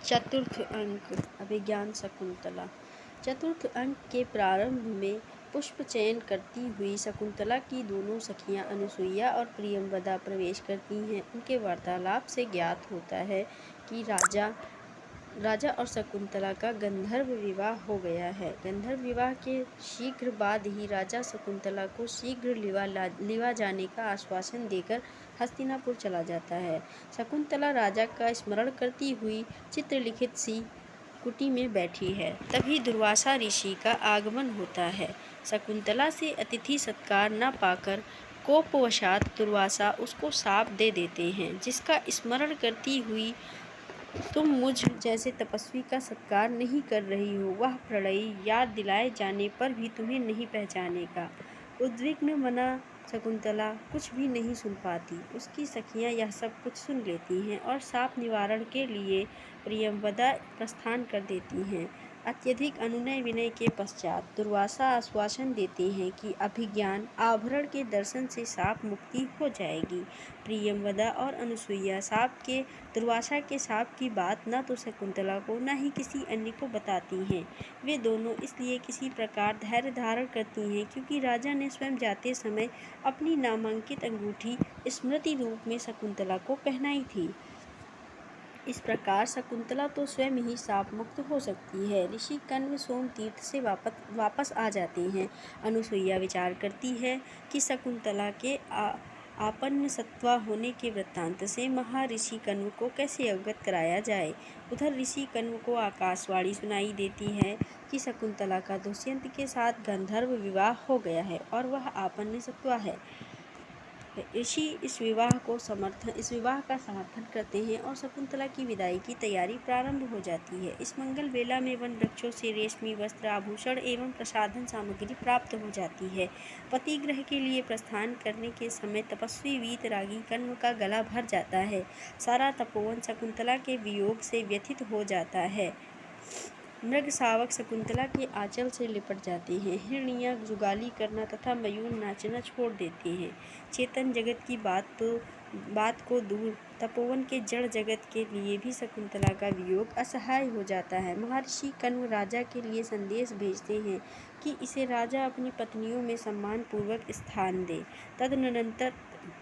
चतुर्थ अंक अभिज्ञान शकुंतला। चतुर्थ अंक के प्रारंभ में पुष्प चयन करती हुई शकुंतला की दोनों सखियां अनुसुईया और प्रियंवदा प्रवेश करती हैं। उनके वार्तालाप से ज्ञात होता है कि राजा और शकुंतला का गंधर्व विवाह हो गया है। गंधर्व विवाह के शीघ्र बाद ही राजा शकुंतला को शीघ्र लिवा जाने का आश्वासन देकर हस्तिनापुर चला जाता है। शकुंतला राजा का स्मरण करती हुई चित्रलिखित सी कुटी में बैठी है। तभी दुर्वासा ऋषि का आगमन होता है। शकुंतला से अतिथि सत्कार न पाकर कोपवशात दुर्वासा उसको शाप दे देते हैं, जिसका स्मरण करती हुई तुम मुझ जैसे तपस्वी का सत्कार नहीं कर रही हो, वह प्रणयी याद दिलाए जाने पर भी तुम्हें नहीं पहचानेगा। उद्विग्न मना शकुंतला कुछ भी नहीं सुन पाती। उसकी सखियां यह सब कुछ सुन लेती हैं और शाप निवारण के लिए प्रियंवदा प्रस्थान कर देती हैं। अत्यधिक अनुनय विनय के पश्चात दुर्वासा आश्वासन देते हैं कि अभिज्ञान आभरण के दर्शन से शाप मुक्ति हो जाएगी। प्रियंवदा और अनुसुईया दुर्वासा के शाप की बात न तो शकुंतला को न ही किसी अन्य को बताती हैं। वे दोनों इसलिए किसी प्रकार धैर्य धारण करती हैं क्योंकि राजा ने स्वयं जाते समय अपनी नामांकित अंगूठी स्मृति रूप में शकुंतला को पहनाई थी। इस प्रकार शकुंतला तो स्वयं ही शाप मुक्त हो सकती है। ऋषि कण्व सोमतीर्थ से वापस आ जाते हैं। अनुसुईया विचार करती है कि शकुंतला के आपन्न सत्वा होने के वृत्तांत से महर्षि कण्व को कैसे अवगत कराया जाए। उधर ऋषि कण्व को आकाशवाणी सुनाई देती है कि शकुंतला का दुष्यंत के साथ गंधर्व विवाह हो गया है और वह आपन्न सत्वा है। ऋषि इस विवाह का समर्थन करते हैं और शकुंतला की विदाई की तैयारी प्रारंभ हो जाती है। इस मंगल वेला में वन वृक्षों से रेशमी वस्त्र, आभूषण एवं प्रसाधन सामग्री प्राप्त हो जाती है। पतिगृह के लिए प्रस्थान करने के समय तपस्वी वीतरागी कण्व का गला भर जाता है। सारा तपोवन शकुंतला के वियोग से व्यथित हो जाता है। मृग शावक शकुंतला के आंचल से लिपट जाते हैं। हिरनियाँ जुगाली करना तथा मयूर नाचना छोड़ देते हैं। चेतन जगत की बात को दूर तपोवन के जड़ जगत के लिए भी शकुंतला का वियोग असहाय हो जाता है। महर्षि कण्व राजा के लिए संदेश भेजते हैं कि इसे राजा अपनी पत्नियों में सम्मान पूर्वक स्थान दे।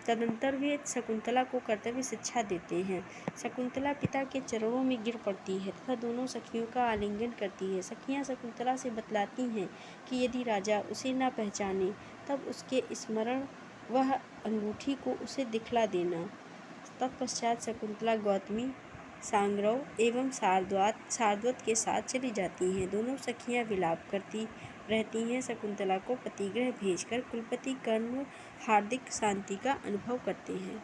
तदनंतर वे शकुंतला को कर्तव्य शिक्षा देते हैं। शकुंतला पिता के चरणों में गिर पड़ती है तथा दोनों सखियों का आलिंगन करती है। सखियां शकुंतला से बतलाती हैं कि यदि राजा उसे न पहचाने तब उसके स्मरण वह अंगूठी को उसे दिखला देना। तत्पश्चात शकुंतला गौतमी, सांगरव एवं शार्दूल के साथ चली जाती हैं। दोनों सखियां विलाप करती रहती हैं। शकुंतला को पतिगृह भेजकर कुलपति कण्व हार्दिक शांति का अनुभव करते हैं।